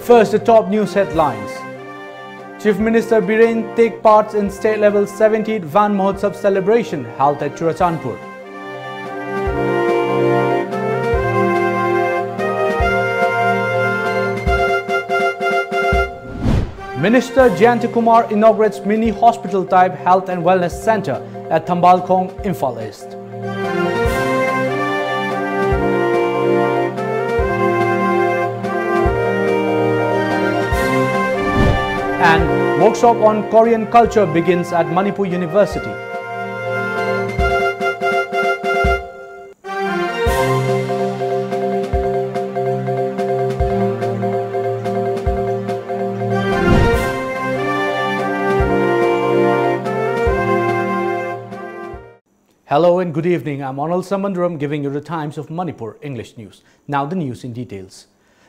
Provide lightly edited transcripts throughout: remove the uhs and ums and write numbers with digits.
First, the top news headlines. Chief Minister Biren take part in state-level 70th Van Mahotsav celebration held at Churachandpur. Minister Jayanti Kumar inaugurates mini hospital-type health and wellness center at Thambalkhong, Imphal East. And workshop on Korean culture begins at Manipur University. Hello and good evening. I'm ONEL Samandaram giving you the Times of Manipur English News. Now the news in details.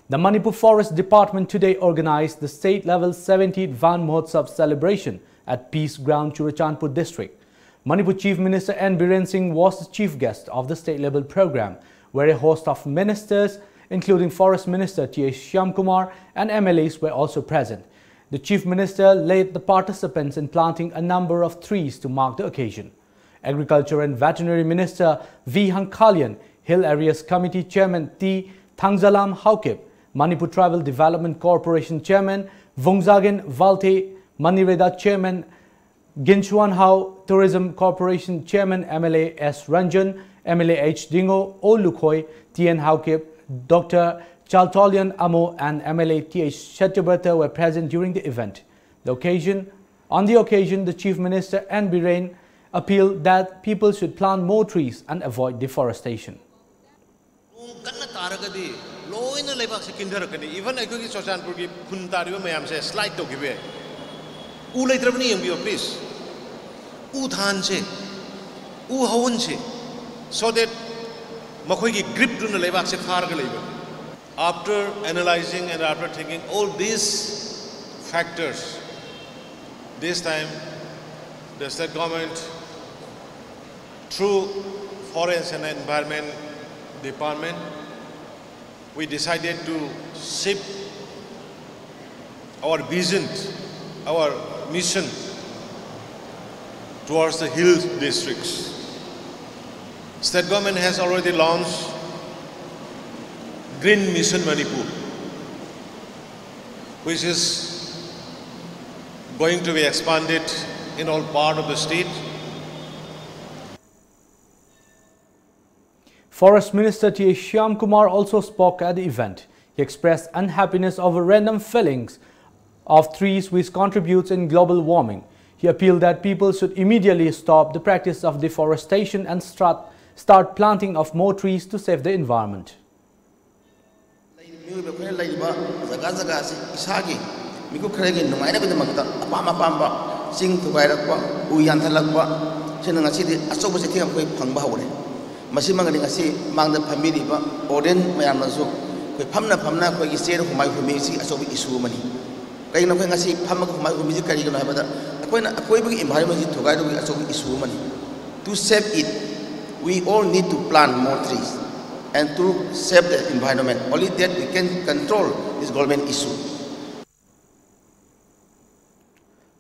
The Manipur Forest Department today organized the state-level 70th Van Mahotsav celebration at Peace Ground, Churachandpur district. Manipur Chief Minister N. Biren Singh was the chief guest of the state-level program, where a host of ministers, including Forest Minister T. Shyamkumar and MLAs were also present. The Chief Minister led the participants in planting a number of trees to mark the occasion. Agriculture and Veterinary Minister V. Hankalian, Hill Areas Committee Chairman T. Thangzalam Haukip, Manipur Tribal Development Corporation Chairman Vungzagen Valte, Manireda Chairman Ginchuan Hao, Tourism Corporation Chairman MLA S. Ranjan, MLA H. Dingo, O. Lukhoi, T.N. Haukip, Dr. Chaltolian Amo and MLA T.H. Shetyabrata were present during the event. On the occasion, the Chief Minister N. Biren appealed that people should plant more trees and avoid deforestation. Even I could get Churachandpur Puntari Mayam says slide to give it. U later please. U Thanse, U Honse, so that Makogi grip to the Levak Farga. After analyzing and after thinking all these factors, this time the state government, through Forest and Environment Department, we decided to shift our vision, our mission towards the hill districts. State government has already launched Green Mission Manipur, which is going to be expanded in all part of the state. Forest Minister T. Shyamkumar also spoke at the event. He expressed unhappiness over random fellings of trees which contributes in global warming. He appealed that people should immediately stop the practice of deforestation and start planting of more trees to save the environment. Masimangani ngasi mangda family ba oren mayam nasu koi phamna koi gi ser humai humi si asobi issue mani kai na koi ngasi phamma humai humi ji kari gona habada koi bi environment ji thogai do asobi issue mani. To save it, we all need to plant more trees and to save the environment. Only that we can control this government issue.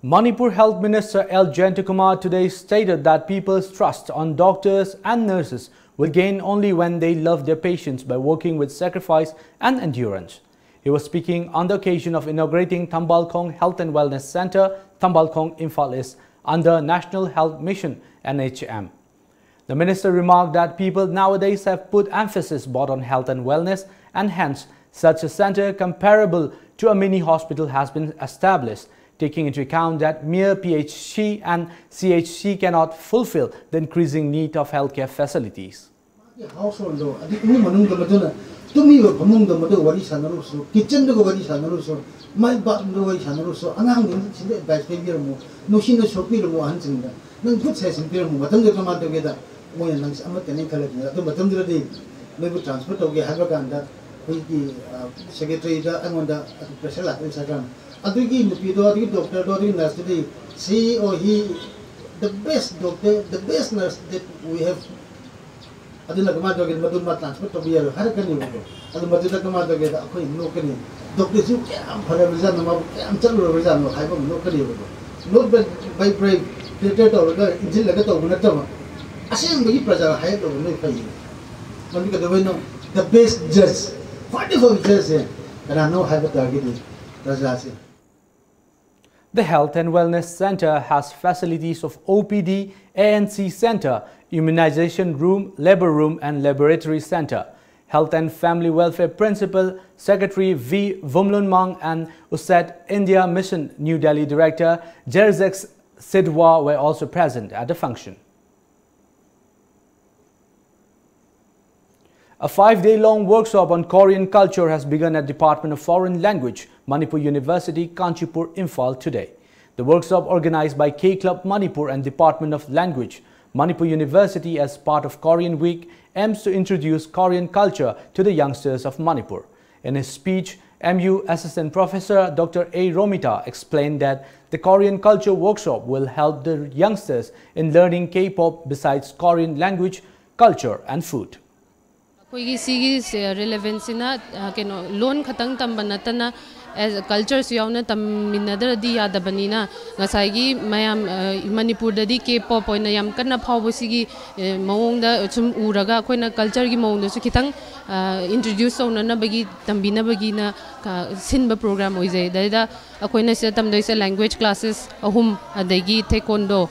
Manipur Health Minister L. Jayanti Kumar today stated that people's trust on doctors and nurses will gain only when they love their patients by working with sacrifice and endurance. He was speaking on the occasion of inaugurating Thambalkhong Health and Wellness Center, Thambalkhong, Imphal East, under National Health Mission (NHM). The minister remarked that people nowadays have put emphasis both on health and wellness, and hence such a center comparable to a mini hospital has been established, taking into account that mere PHC and CHC cannot fulfill the increasing need of healthcare facilities. She or he, the best doctor, the best nurse that we have aduna kama doge madun ma transfer to biya har kan ni ko adu maduna kama doge da khoi no kan ni doctor ju kyam phara bizan ma kyam chalu bizan no khai ba no kan ni ko no by break created to ga injil laga to na ta ma asem bagi praja hai to no khai man ka do no the best judge wonderful judge and I know how to target praja se. The Health and Wellness Center has facilities of OPD, ANC Center, Immunization Room, Labor Room and Laboratory Center. Health and Family Welfare Principal Secretary V. Vumlunmang and USAID India Mission New Delhi Director Jerzex Sidwa were also present at the function. A 5-day-long workshop on Korean culture has begun at Department of Foreign Language, Manipur University, Kanchipur, Imphal today. The workshop organized by K-Club Manipur and Department of Language, Manipur University as part of Korean Week aims to introduce Korean culture to the youngsters of Manipur. In his speech, MU Assistant Professor Dr. A. Romita explained that the Korean culture workshop will help the youngsters in learning K-pop besides Korean language, culture and food. Relevance na loan khatang tambanatana as culture suyawna taminadar di yadabanina ngasagi mayam Manipur dadi K-pop oina yam kanna phawbo sigi mawongda chum uraga koina culture gi mawongda su khitang introduce na bagi tambina bagi na sinba program oise da akoina se tamdoi se language classes ahum adagi taekwondo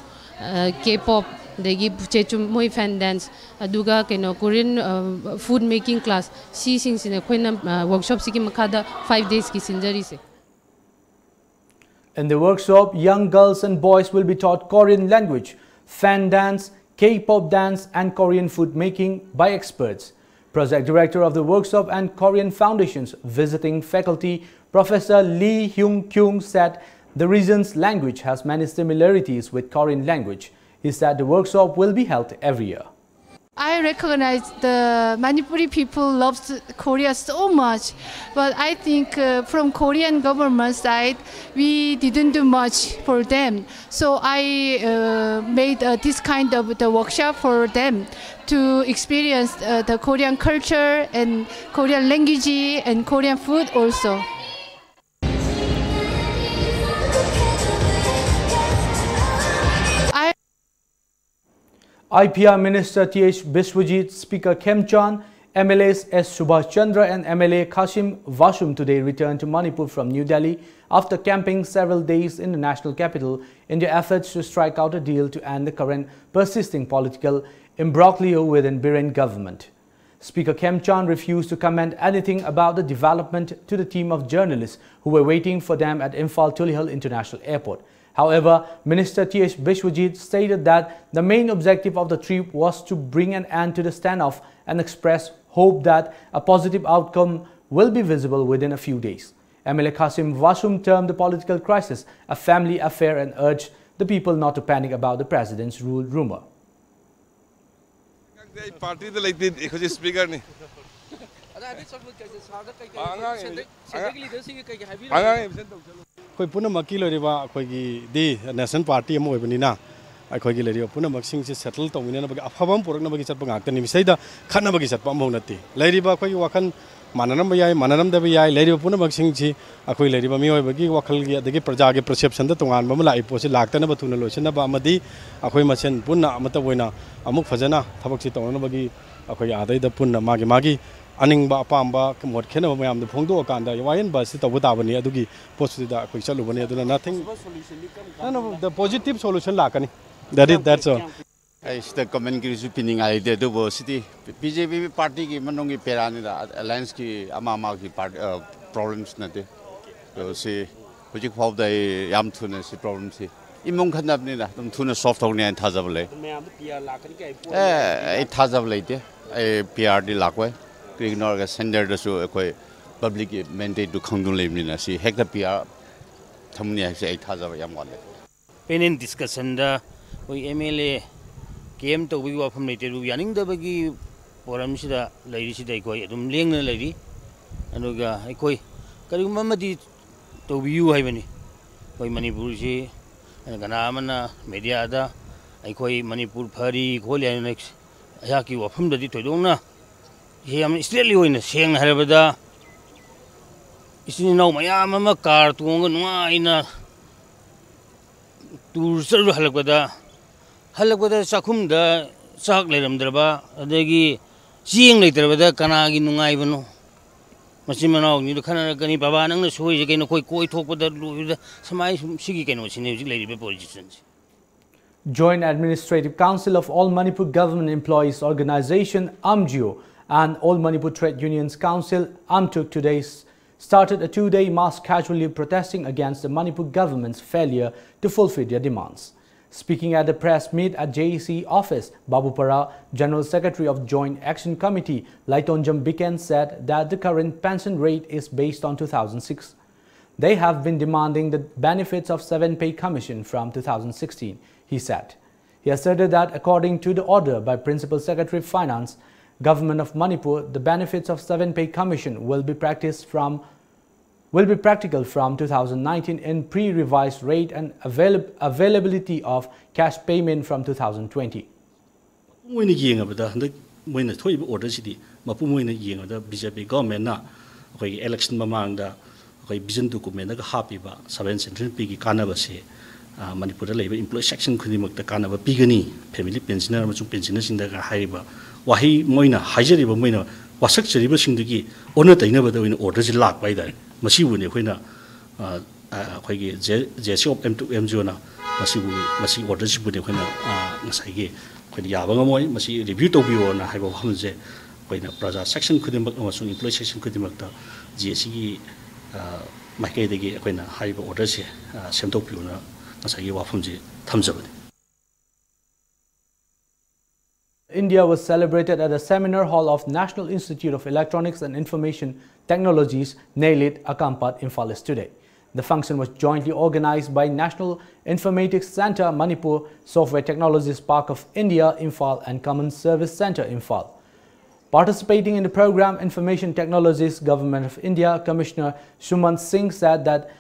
K-pop degi chechum moi fan dance aduga Korean food making class si sing sine koina workshop sigi makada 5 days ki sinjari se. In the workshop, young girls and boys will be taught Korean language, fan dance, K-pop dance and Korean food making by experts. Project Director of the workshop and Korean Foundation's visiting faculty, Professor Lee Hyung-kyung said the region's language has many similarities with Korean language. He said the workshop will be held every year. I recognize the Manipuri people love Korea so much, but I think from Korean government side, we didn't do much for them. So I made this kind of the workshop for them to experience the Korean culture and Korean language and Korean food also. IPR Minister T.H. Biswajit, Speaker Khem Chan, MLAs S. Subhash Chandra and MLA Kasim Vashum today returned to Manipur from New Delhi after camping several days in the national capital in their efforts to strike out a deal to end the current persisting political imbroglio within Biren government. Speaker Khem Chan refused to comment anything about the development to the team of journalists who were waiting for them at Imphal Tulihal International Airport. However, Minister T.H. Biswajit stated that the main objective of the trip was to bring an end to the standoff and express hope that a positive outcome will be visible within a few days. MLA Kasim Vashum termed the political crisis a family affair and urged the people not to panic about the president's rule rumor. Koi puna maki lori ba koi gi di national party amo ibani na koi gi lori puna maksing se settle to mina na bagi afabam purak na bagi chat bang akta ni misai da khana bagi chat pam na ti lori ba koi wakan mananam ba yai mananam da ba yai lori ba puna maksing chi koi lori ba mi oi bagi wakal gi adagi praja ge perception da tongan ba lai po se lakta na ba tuna lo na ba amadi koi masen puna amata boina amuk fajana thabak chi to na bagi koi adai da puna magi aning ba pamba mod khena ba mayam da phongdo akanda yain ba si tabu tabani adugi post da koi chalu bani aduna nothing no the positive solution lakani that's all I the comment ki su pinning ai de do city BJP party ki manong ki perani da alliance ki ama ki problems na de so si project phau da yam thuna si problems si imong khanap ni da tum thuna soft hog ni thajab le mayam PR lakani ke ai thajab le de ai PR di lakwe ignore the sender so public mandate to khangdung lemni si hekta PR thamni se ai thaja yam wale penin discussion da oi MLA kem to bi wa pham lete ru yaning da bagi forum sida leiri sida koi adum lengna leiri anuga koi kari mamadi to bi yu haibani koi Manipur si gana mana media da koi Manipur phari kholi next ayaki wafam da di toidona yam isteli hoina seng harabada isini nau mayam ama kar tuonga nuwa ina tur saru halakbada sakhum da sak leram draba adagi sing leitrabada kanagi nungai bano Masimano, you can't get any Baba and so you can koi talk with the Samai Shiki can watch in music lady positions. Joint Administrative Council of All Manipur Government Employees Organization AMGO and All Manipur Trade Unions Council AMTUK today started a 2-day mass casual leave protesting against the Manipur government's failure to fulfill their demands. Speaking at a press meet at JEC office, Babupara, General Secretary of Joint Action Committee, Laitonjam Biken said that the current pension rate is based on 2006. They have been demanding the benefits of 7-pay commission from 2016, he said. He asserted that according to the order by Principal Secretary of Finance, Government of Manipur, the benefits of 7-pay commission will be practical from 2019 in pre-revised rate and availability of cash payment from 2020. When the order city, Mapumoina BJP government na election mamanda, vision document happy ba 7 central pigi canavasi, Manipur labor employee section could the canava pigani, family pensioner, pensioners in the hariba, Wahi Moina, Hajariba Moina, was actually wishing to give honor the never in orders locked by that. Masiwune hoina khoi JC of M2M zona masi order sibune hoina ngasai ge khoi yaba ngamoi masi review to biyo na haiba hamje hoina praja section khudimak amasung employee section khudimak ta JC gi makai de ge hoina haiba order se semtok biyo na ngasai ge wafamje thamjabade. India was celebrated at the seminar hall of National Institute of Electronics and Information Technologies, NELIT, Akampat, Imphal today. The function was jointly organized by National Informatics Center, Manipur, Software Technologies Park of India, Imphal, and Common Service Center, Imphal. Participating in the program, Information Technologies Government of India Commissioner Sumant Singh said that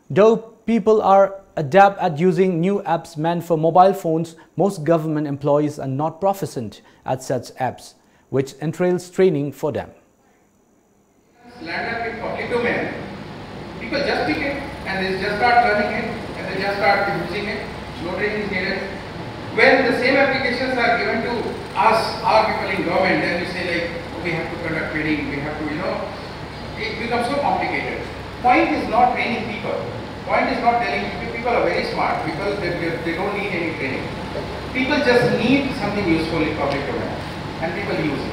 though people are adept at using new apps meant for mobile phones, most government employees are not proficient at such apps, which entails training for them. Land up in public domain, people just pick it and they just start learning it and they just start using it. No training is needed. When the same applications are given to us, our people in government, then we say like, oh, we have to conduct training, we have to, it becomes so complicated. Point is not training people. Point is not telling people are very smart. People they don't need any training. People just need something useful in public domain, and people use it.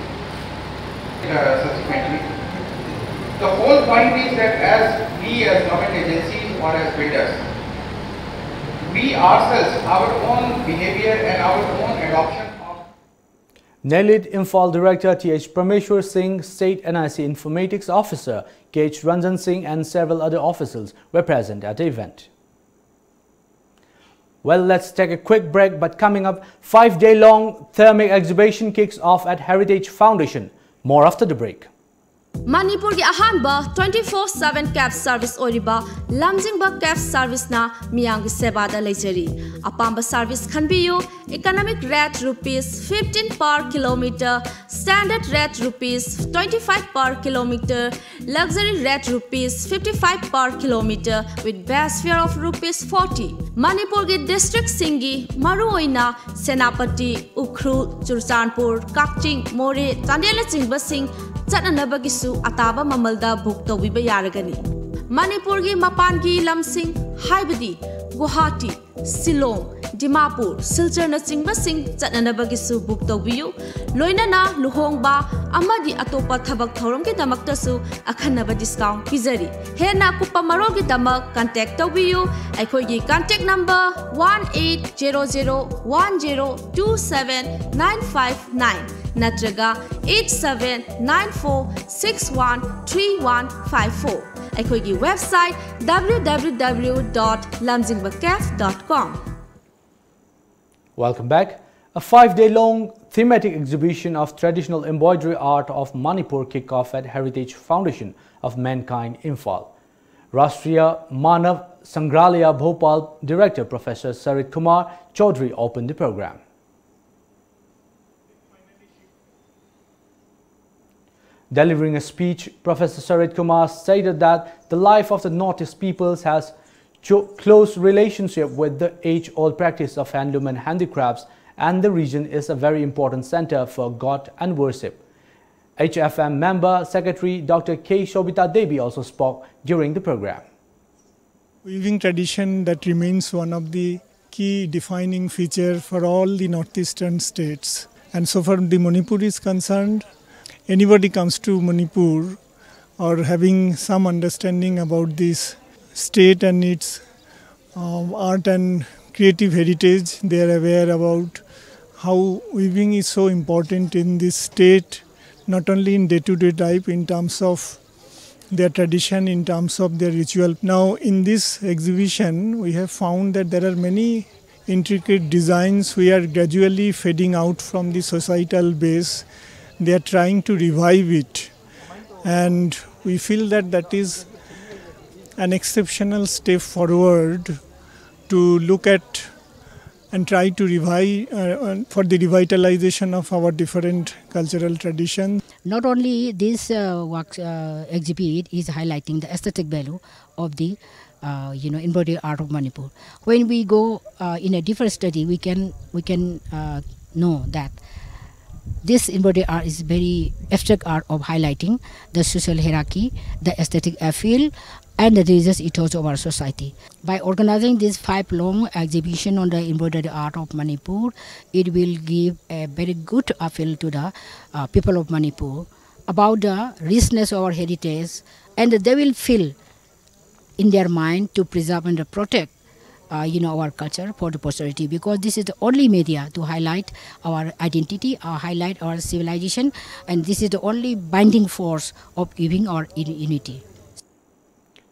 Subsequently, the whole point is that as we as government agencies or as builders, we ourselves, our own behavior and our own adoption. NELIT Imphal Director T.H. Prameshwar Singh, State NIC Informatics Officer K.H. Ranjan Singh and several other officials were present at the event. Well, let's take a quick break, but coming up, 5-day-long thermic exhibition kicks off at Heritage Foundation. More after the break. Manipur ki ahanba 24/7 cab service oriba lamjingba cab service na miyang seba da lejari apamba service khanbiyu economic rate rupees 15 per kilometer, standard rate rupees 25 per kilometer, luxury rate rupees 55 per kilometer with base fare of rupees 40. Manipur ki district singi maruoina Senapati, Ukhrul, Churchanpur, Kakching, More, Chandela Chingba Singh Chatnanabagisu ataba mamalda book to yaragani. Manipur gi mapan gi lamsing haibadi Guwahati, Shillong, Dimapur, Silchar na chingba sing chatnanabagisu book to biyu loinana luhongba amadi atopa thabak thorom ki damaktasu akhanaba discount pizari hena kupa marol ki damak contact to biyu aikhoi gi contact number 1800102795 natraga 8794613154 Aikoigi website www.lamjingbatomtv.com. Welcome back. A 5-day-long thematic exhibition of traditional embroidery art of Manipur kicked off at Heritage Foundation of Mankind, Imphal. Rashtriya Manav Sangralaya Bhopal Director Professor Sarit Kumar Chaudhary opened the program. Delivering a speech, Professor Sarit Kumar stated that the life of the Northeast peoples has close relationship with the age-old practice of handloom and handicrafts, and the region is a very important center for God and worship. HFM member Secretary Dr. K. Shobita Devi also spoke during the program. Weaving tradition that remains one of the key defining feature for all the northeastern states. And so far the Manipur is concerned, anybody comes to Manipur or having some understanding about this state and its art and creative heritage, they are aware about how weaving is so important in this state, not only in day-to-day life, in terms of their tradition, in terms of their ritual. Now in this exhibition we have found that there are many intricate designs which are gradually fading out from the societal base. They are trying to revive it, and we feel that that is an exceptional step forward to look at and try to revive for the revitalization of our different cultural traditions. Not only this exhibit is highlighting the aesthetic value of the embroidery art of Manipur. When we go in a different study, we can know that this embroidery art is very abstract art of highlighting the social hierarchy, the aesthetic appeal, and the religious ethos of our society. By organizing this 5-long exhibition on the embroidery art of Manipur, it will give a very good appeal to the people of Manipur about the richness of our heritage, and they will feel in their mind to preserve and protect our culture for the posterity, because this is the only media to highlight our identity, highlight our civilization, and this is the only binding force of giving our unity.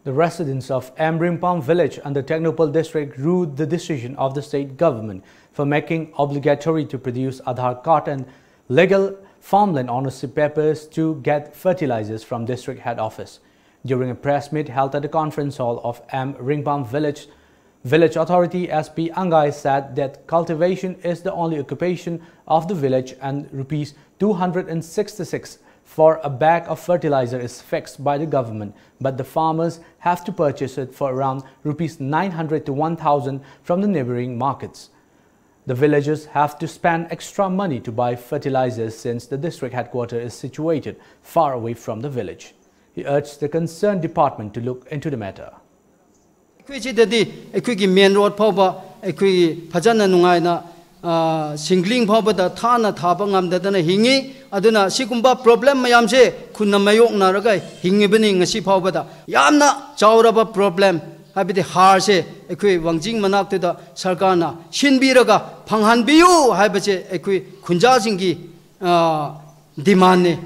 The residents of Lamjingbatom village and the Technopole district rued the decision of the state government for making obligatory to produce Aadhaar card and legal farmland ownership papers to get fertilizers from district head office. During a press meet held at the conference hall of Lamjingbatom village authority, SP Angai said that cultivation is the only occupation of the village and rupees 266 for a bag of fertilizer is fixed by the government, but the farmers have to purchase it for around rupees 900 to 1000 from the neighboring markets. The villagers have to spend extra money to buy fertilizers since the district headquarters is situated far away from the village. He urged the concerned department to look into the matter. Main road singling pabada thana thaba ngamdadana hingi aduna sigumba problem mayamse kunna mayok naraga hingibani ngasi pabada yamna chawraba problem habide harse ekui wangjing manakta sarkarna shinbiraga phanghanbiyu habache ekui khunja singi demand ne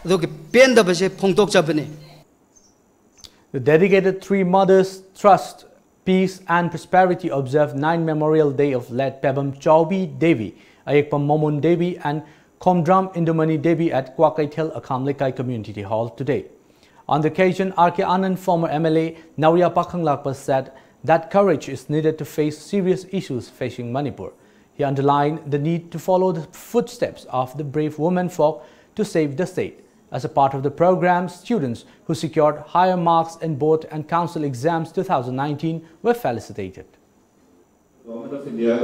adoke pendabase phongtok chabane. The dedicated Three Mothers Trust Peace and Prosperity observed 9 Memorial Day of late Pebam Chaubi Devi, Ayekpam Momon Devi and Komdram Indumani Devi at Kwakaitel Akamlekai Community Hall today. On the occasion, R.K. Anand, former MLA Nauya Pakhanglakpa, said that courage is needed to face serious issues facing Manipur. He underlined the need to follow the footsteps of the brave women folk to save the state. As a part of the program, students who secured higher marks in board and council exams 2019 were felicitated. Government of India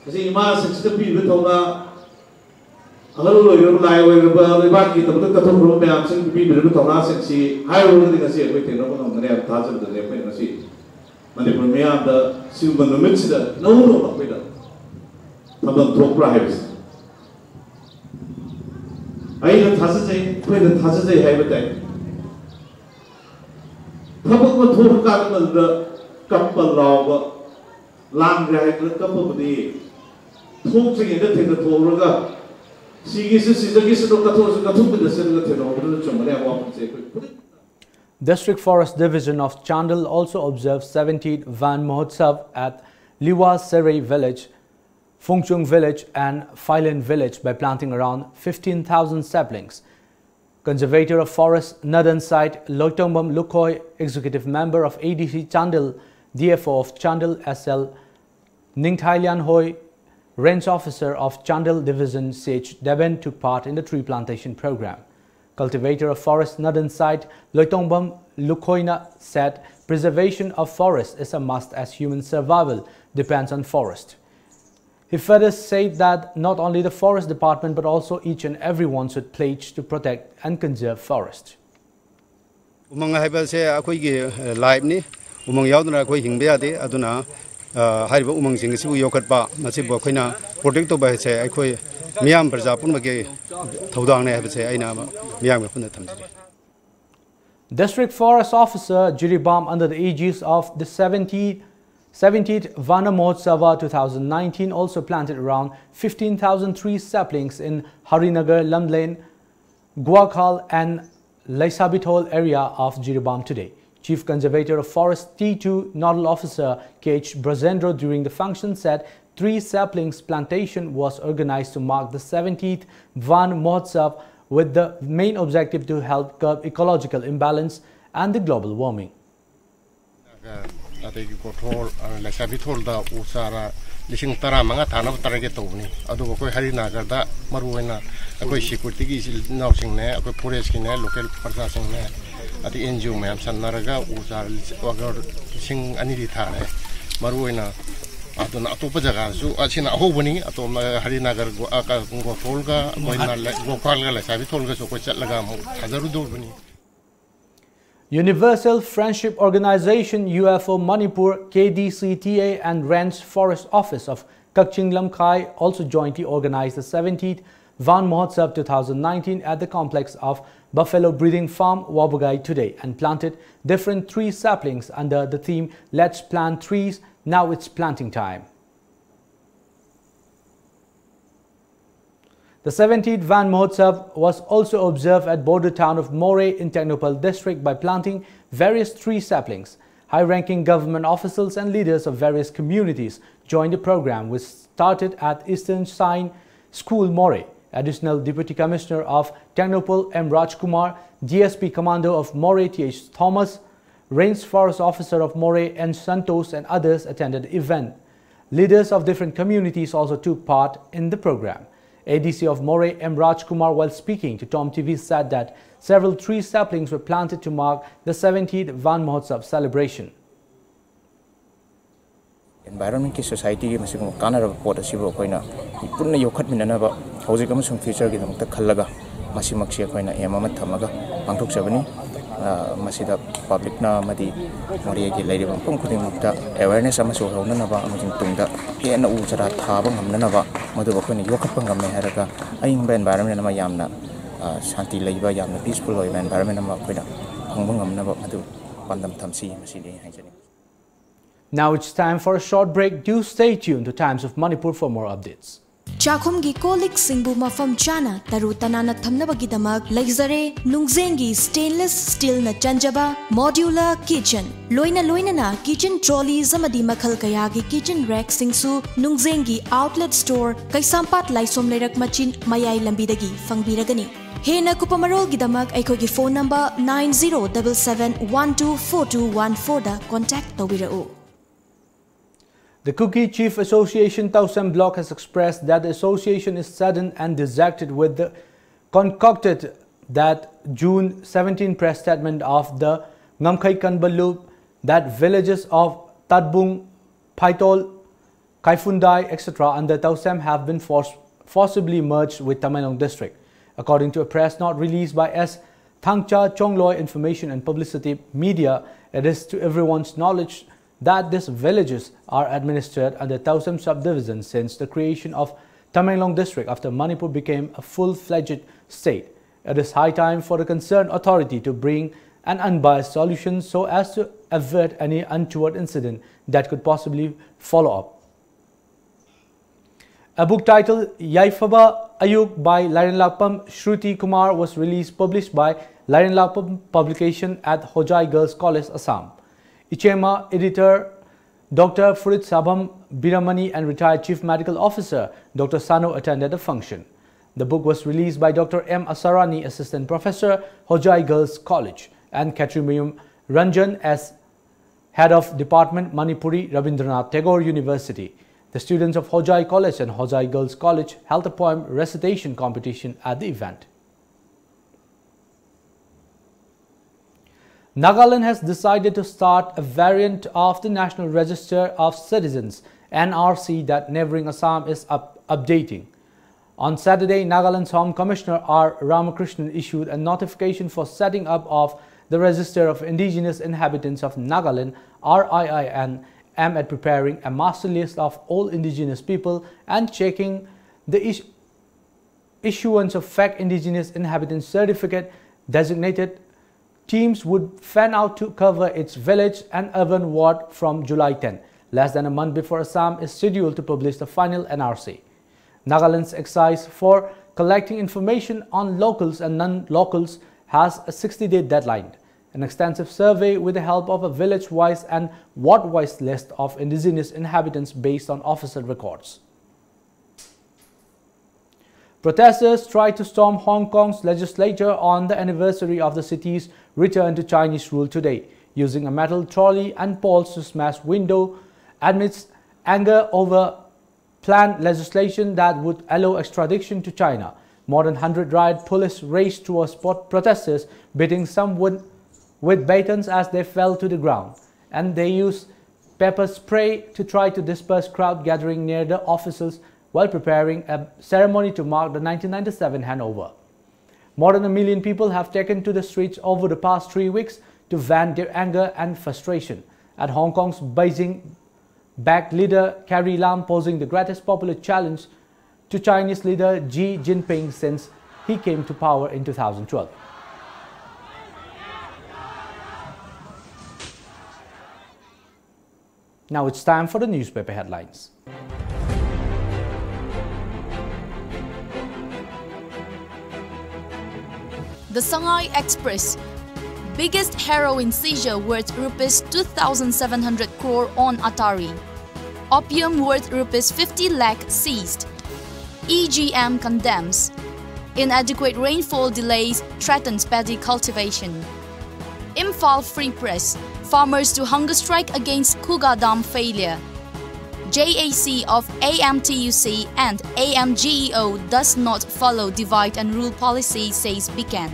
kasi ima sensitive people thona agar lo yo lai we ba ba ki tab ta thong ro me am sing people thona sensi hai ro ni kasi we te no no ngare ta sa de ne pe kasi mane pro me am da si man no mix da no no pe da tabam thok pra hai bis ai da ta sa jai pe da ta sa jai hai ba tai tabak ma thok ka man da kapal law ba lang rai ka kapal di thong sing the thing the thora District Forest Division of Chandal also observed 17th Van Mahotsav at Liwa Serai village Phungchung village and Phailen village by planting around 15,000 saplings. Conservator of Forest Northern Site Loitongbam Lukhoi, Executive Member of ADC Chandil, DFO of Chandil SL Ningthailian Hoi, Range Officer of Chandil Division CH Deben took part in the tree plantation program. Cultivator of Forest Northern Site Loitongbam Lukhoina said preservation of forest is a must as human survival depends on forest. He further said that not only the Forest Department but also each and everyone should pledge to protect and conserve forest. Umang haiba se akoi gi live ni umang yaudna akoi hingbe ade aduna haiba umang sing si yokat ba masi bo khoina protect to ba se akoi miyam praja pun ge thodang ne haiba se aina miyam ge pun thamjiri. District Forest Officer Jiribam under the aegis of the 17th Vana Mahotsava 2019 also planted around 15,000 tree saplings in Harinagar, Lamlane, Guakhal and Laisabithol area of Jiribam today. Chief Conservator of Forest T2 Nodal Officer KH Brazendro during the function said tree saplings plantation was organized to mark the 17th Van Mahotsav with the main objective to help curb ecological imbalance and the global warming. Ategi control Laisabithol da usara lising tara manga thana target tobni adu koi Harinagar da maruena koi security gi nausing ne koi forest ki ne local prasasang ne ati NGO mayam sannaraga usara wagar sing ani di thane maruena aduna atopa jaga su achina ahobani atom Harinagar control ga koina local ga Laisabithol ga so koi chatlaga mu hazaru dobani. Universal Friendship Organization UFO Manipur, KDCTA and Ranch Forest Office of Kakching Lamkai also jointly organized the 17th Van Mahotsav 2019 at the complex of Buffalo Breeding Farm, Wabugai today and planted different tree saplings under the theme Let's Plant Trees, Now It's Planting Time. The 17th Van Mahotsav was also observed at border town of Moray in Technopal district by planting various tree saplings. High-ranking government officials and leaders of various communities joined the program, which started at Eastern Sign School, Moray. Additional Deputy Commissioner of Technopal M. Rajkumar, DSP Commando of Moray T.H. Thomas, Range Forest Officer of Moray N. Santos and others attended the event. Leaders of different communities also took part in the program. ADC of Moray M. Rajkumar, while speaking to Tom TV, said that several tree saplings were planted to mark the 17th Van Mahotsav celebration. Environment ki society ki masing kana ra pot asibo koina punna yokhat minana ba hojik amasung future ki damta khallaga masimak se koina emama thamaga pangthok sabani masida public na madi Moray ki leiribam pum khuding mukta awareness amasu hauna ba amajing tungda hena u chara thaba ngamna ba madu ba koina yokhat pangamne haraga aing ba environment na yamna shanti leiba yamna peaceful environment na koina phangba ngamna ba madu pandam thamsi masidi haijani. Now it's time for a short break. Do stay tuned to Times of Manipur for more updates. Chakhumgi kolik singbu mafam chana taru tanana thamnabagi damak laizare nungzengi stainless steel na chanjaba modular kitchen loina na kitchen trolleys amadi makhal kaya gi kitchen rack singsu nungzengi outlet store kaisampat laisom leirak machin mayai lambidagi fangbiragani hena kupamarol gi damak aikogi phone number 9077124214 da contact tawirau. The Kuki Chief Association Tausem Block has expressed that the association is saddened and dejected with the concocted that June 17 press statement of the Ngamkai Kanbalu that villages of Tadbung, Paitol, Kaifundai, etc. under Tausem have been forcibly merged with Tamenglong district. According to a press note released by S. Thangcha Chongloi Information and Publicity Media, it is to everyone's knowledge that these villages are administered under Tausem subdivision since the creation of Tamenglong district after Manipur became a full-fledged state. It is high time for the concerned authority to bring an unbiased solution so as to avert any untoward incident that could possibly follow up. A book titled Yaifaba Ayuk by Lairenlakpam Shruti Kumar was published by Lairenlakpam publication at Hojai Girls College, Assam. Ichema editor Dr. Furit Sabham Biramani and retired Chief Medical Officer Dr. Sano attended the function. The book was released by Dr. M. Asarani, Assistant Professor, Hojai Girls College, and Katrimayum Ranjan as Head of Department, Manipuri Rabindranath Tagore University. The students of Hojai College and Hojai Girls College held a poem recitation competition at the event. Nagaland has decided to start a variant of the National Register of Citizens (NRC) that neighboring Assam is updating. On Saturday, Nagaland's Home Commissioner R. Ramakrishnan issued a notification for setting up of the Register of Indigenous Inhabitants of Nagaland (RII) and aimed at preparing a master list of all indigenous people and checking the issuance of fake indigenous inhabitant certificate. Designated teams would fan out to cover its village and urban ward from July 10, less than a month before Assam is scheduled to publish the final NRC. Nagaland's exercise for collecting information on locals and non-locals has a 60-day deadline. An extensive survey with the help of a village-wise and ward-wise list of indigenous inhabitants based on official records. Protesters tried to storm Hong Kong's legislature on the anniversary of the city's return to Chinese rule today, using a metal trolley and poles to smash windows amidst anger over planned legislation that would allow extradition to China. More than 100 riot police raced towards protesters, beating some with batons as they fell to the ground, and they used pepper spray to try to disperse crowd gathering near the officials while preparing a ceremony to mark the 1997 handover. More than 1 million people have taken to the streets over the past 3 weeks to vent their anger and frustration at Hong Kong's Beijing-backed leader Carrie Lam posing the greatest popular challenge to Chinese leader Xi Jinping since he came to power in 2012. Now it's time for the newspaper headlines. The Shanghai Express, biggest heroin seizure worth rupees 2,700 crore on Atari. Opium worth rupees 50 lakh seized. EGM condemns. Inadequate rainfall delays threatens paddy cultivation. Imphal Free Press, farmers to hunger strike against Kuga Dam failure. JAC of AMTUC and AMGEO does not follow divide and rule policy, says Bican.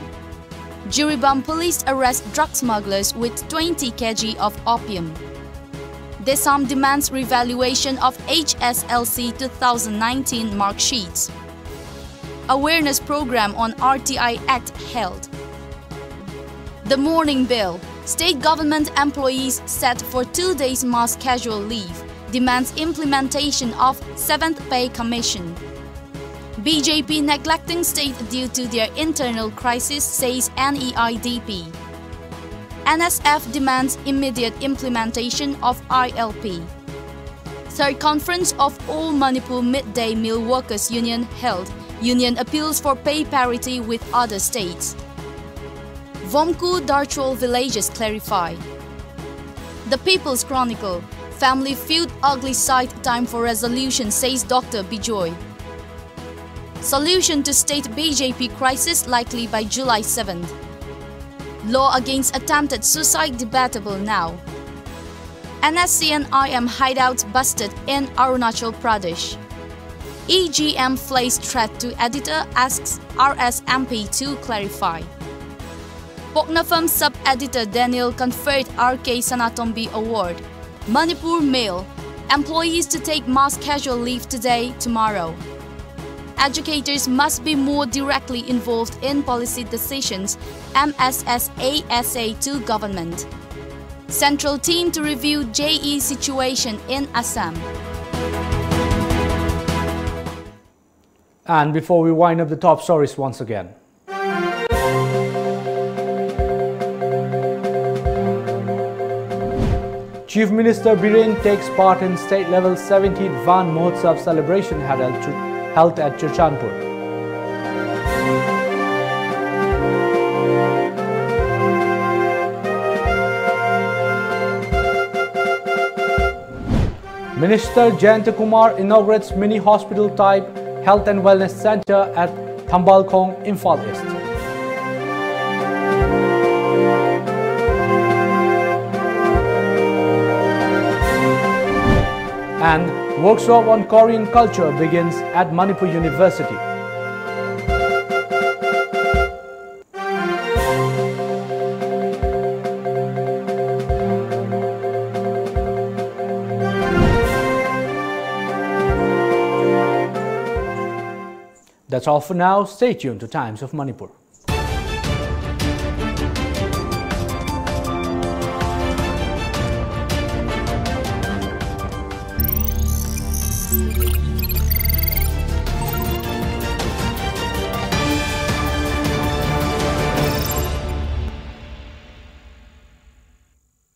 Jiribam police arrest drug smugglers with 20 kg of opium. Desam demands revaluation of HSLC 2019 mark sheets. Awareness program on RTI Act held. The Morning Bill, state government employees set for 2 days mass casual leave, demands implementation of 7th Pay Commission. BJP neglecting state due to their internal crisis, says NEIDP. NSF demands immediate implementation of ILP. Third conference of All Manipur Midday Meal Workers Union held. Union appeals for pay parity with other states. Vomku Darchol villages clarify. The People's Chronicle, family feud ugly sight, time for resolution, says Dr. Bijoy. Solution to state BJP crisis likely by July 7th. Law against attempted suicide debatable now. NSC and IM hideouts busted in Arunachal Pradesh. EGM flays threat to editor, asks RSMP to clarify. Poknafam sub-editor Daniel conferred RK Sanatombi Award. Manipur Mail, employees to take mass casual leave today, tomorrow. Educators must be more directly involved in policy decisions, MSSASA to government. Central team to review JE situation in Assam. And before we wind up the top stories once again. Chief Minister Biren takes part in state-level 17th Van Mahotsav celebration held at Churchanpur. Minister Jayanta Kumar inaugurates mini hospital type health and wellness center at Thambalkhong, Imphal East. And workshop on Korean culture begins at Manipur University. That's all for now. Stay tuned to Times of Manipur.